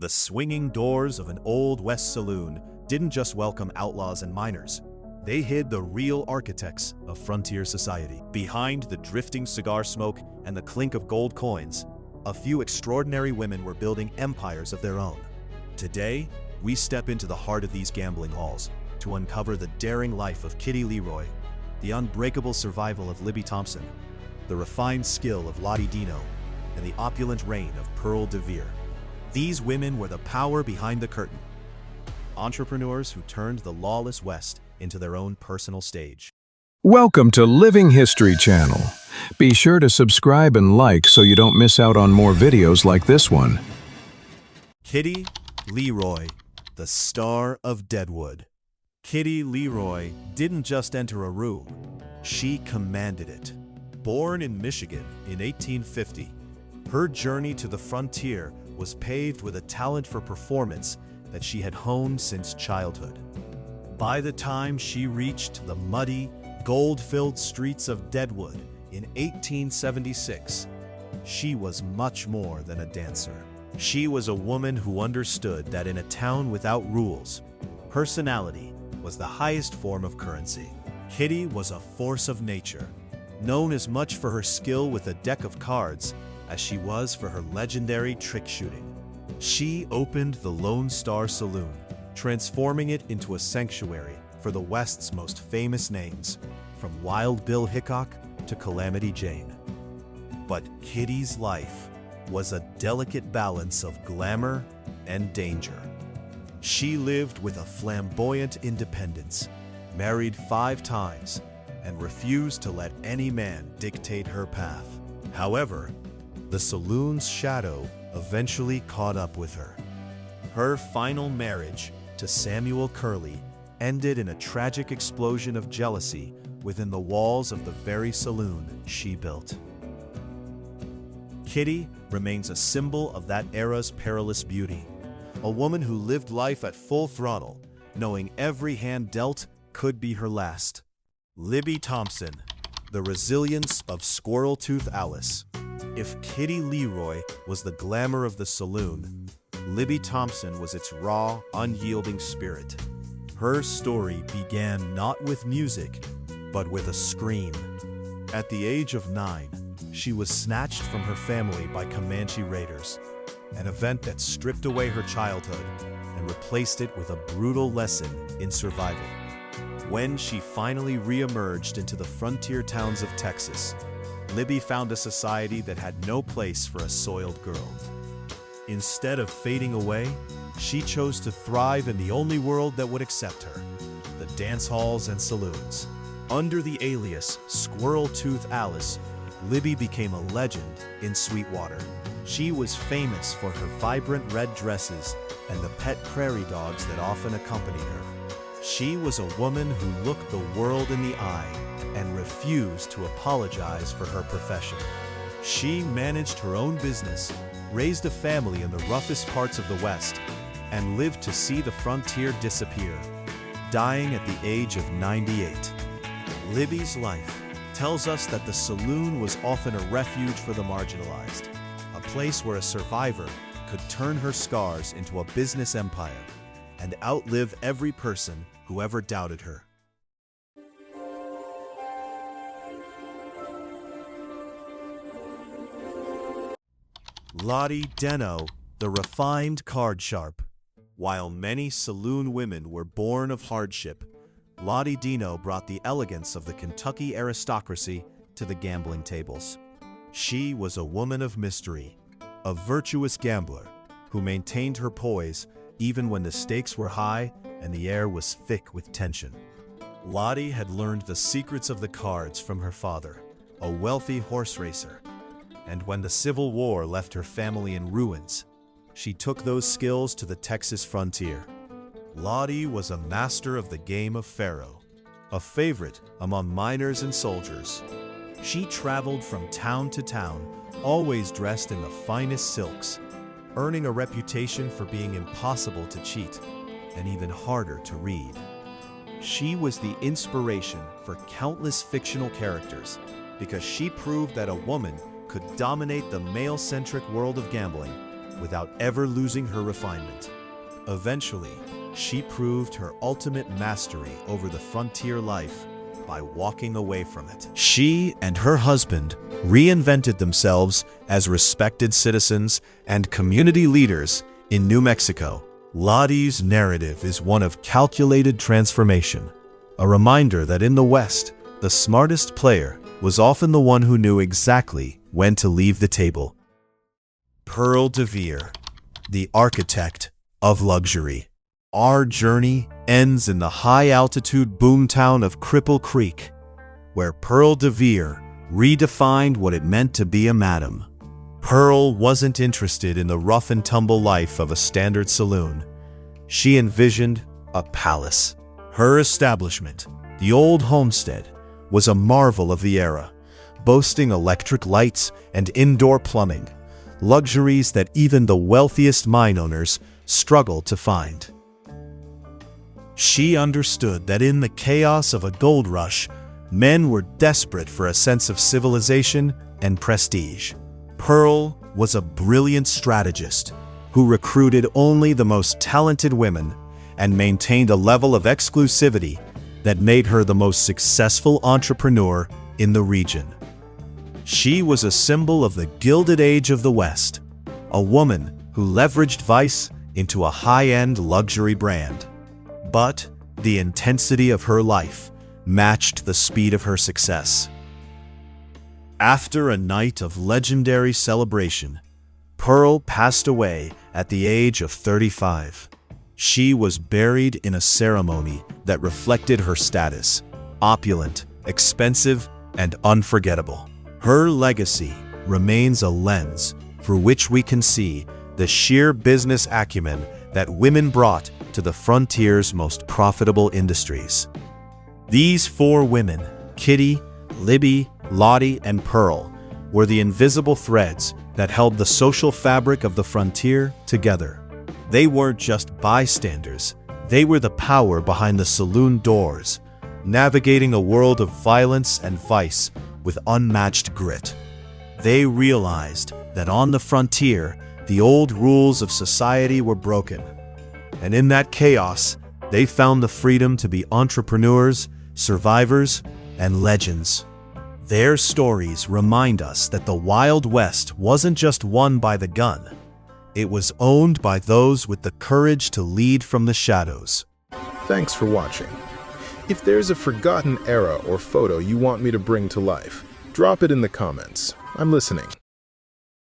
The swinging doors of an old West saloon didn't just welcome outlaws and miners. They hid the real architects of frontier society. Behind the drifting cigar smoke and the clink of gold coins, a few extraordinary women were building empires of their own. Today, we step into the heart of these gambling halls to uncover the daring life of Kitty Leroy, the unbreakable survival of Libby Thompson, the refined skill of Lottie Dino, and the opulent reign of Pearl DeVere. These women were the power behind the curtain, entrepreneurs who turned the lawless West into their own personal stage. Welcome to Living History Channel. Be sure to subscribe and like so you don't miss out on more videos like this one. Kitty Leroy, the star of Deadwood. Kitty Leroy didn't just enter a room, she commanded it. Born in Michigan in 1850, her journey to the frontier was paved with a talent for performance that she had honed since childhood. By the time she reached the muddy, gold-filled streets of Deadwood in 1876, she was much more than a dancer. She was a woman who understood that in a town without rules, personality was the highest form of currency. Kitty was a force of nature, known as much for her skill with a deck of cards as she was for her legendary trick shooting. She opened the Lone Star Saloon, transforming it into a sanctuary for the West's most famous names, from Wild Bill Hickok to Calamity Jane. But Kitty's life was a delicate balance of glamour and danger. She lived with a flamboyant independence, married 5 times, and refused to let any man dictate her path. However, the saloon's shadow eventually caught up with her. Her final marriage to Samuel Curley ended in a tragic explosion of jealousy within the walls of the very saloon she built. Kitty remains a symbol of that era's perilous beauty, a woman who lived life at full throttle, knowing every hand dealt could be her last. Libby Thompson, the resilience of Squirrel-Tooth Alice. If Kitty Leroy was the glamour of the saloon, Libby Thompson was its raw, unyielding spirit. Her story began not with music, but with a scream. At the age of 9, she was snatched from her family by Comanche raiders, an event that stripped away her childhood and replaced it with a brutal lesson in survival. When she finally re-emerged into the frontier towns of Texas, Libby found a society that had no place for a soiled girl. Instead of fading away, she chose to thrive in the only world that would accept her, the dance halls and saloons. Under the alias Squirrel-Tooth Alice, Libby became a legend in Sweetwater. She was famous for her vibrant red dresses and the pet prairie dogs that often accompanied her. She was a woman who looked the world in the eye and refused to apologize for her profession. She managed her own business, raised a family in the roughest parts of the West, and lived to see the frontier disappear, dying at the age of 98. Libby's life tells us that the saloon was often a refuge for the marginalized, a place where a survivor could turn her scars into a business empire and outlive every person who ever doubted her. Lottie Dino, the refined card sharp. While many saloon women were born of hardship, Lottie Dino brought the elegance of the Kentucky aristocracy to the gambling tables. She was a woman of mystery, a virtuous gambler who maintained her poise even when the stakes were high and the air was thick with tension. Lottie had learned the secrets of the cards from her father, a wealthy horse racer. And when the Civil War left her family in ruins, she took those skills to the Texas frontier. Lottie was a master of the game of faro, a favorite among miners and soldiers. She traveled from town to town, always dressed in the finest silks, earning a reputation for being impossible to cheat and even harder to read. She was the inspiration for countless fictional characters because she proved that a woman could dominate the male-centric world of gambling without ever losing her refinement. Eventually, she proved her ultimate mastery over the frontier life by walking away from it. She and her husband reinvented themselves as respected citizens and community leaders in New Mexico. Lottie's narrative is one of calculated transformation, a reminder that in the West, the smartest player was often the one who knew exactly when to leave the table. Pearl DeVere, the architect of luxury. Our journey ends in the high-altitude boomtown of Cripple Creek, where Pearl DeVere redefined what it meant to be a madam. Pearl wasn't interested in the rough-and-tumble life of a standard saloon. She envisioned a palace. Her establishment, the Old Homestead, was a marvel of the era, boasting electric lights and indoor plumbing, luxuries that even the wealthiest mine owners struggled to find. She understood that in the chaos of a gold rush, men were desperate for a sense of civilization and prestige. Pearl was a brilliant strategist who recruited only the most talented women and maintained a level of exclusivity that made her the most successful entrepreneur in the region. She was a symbol of the Gilded Age of the West, a woman who leveraged vice into a high-end luxury brand. But the intensity of her life matched the speed of her success. After a night of legendary celebration, Pearl passed away at the age of 35. She was buried in a ceremony that reflected her status: opulent, expensive, and unforgettable. Her legacy remains a lens through which we can see the sheer business acumen that women brought to the frontier's most profitable industries. These four women, Kitty, Libby, Lottie, and Pearl, were the invisible threads that held the social fabric of the frontier together. They weren't just bystanders, they were the power behind the saloon doors, navigating a world of violence and vice with unmatched grit. They realized that on the frontier, the old rules of society were broken. And in that chaos, they found the freedom to be entrepreneurs, survivors, and legends. Their stories remind us that the Wild West wasn't just won by the gun. It was owned by those with the courage to lead from the shadows. Thanks for watching. If there's a forgotten era or photo you want me to bring to life, drop it in the comments. I'm listening.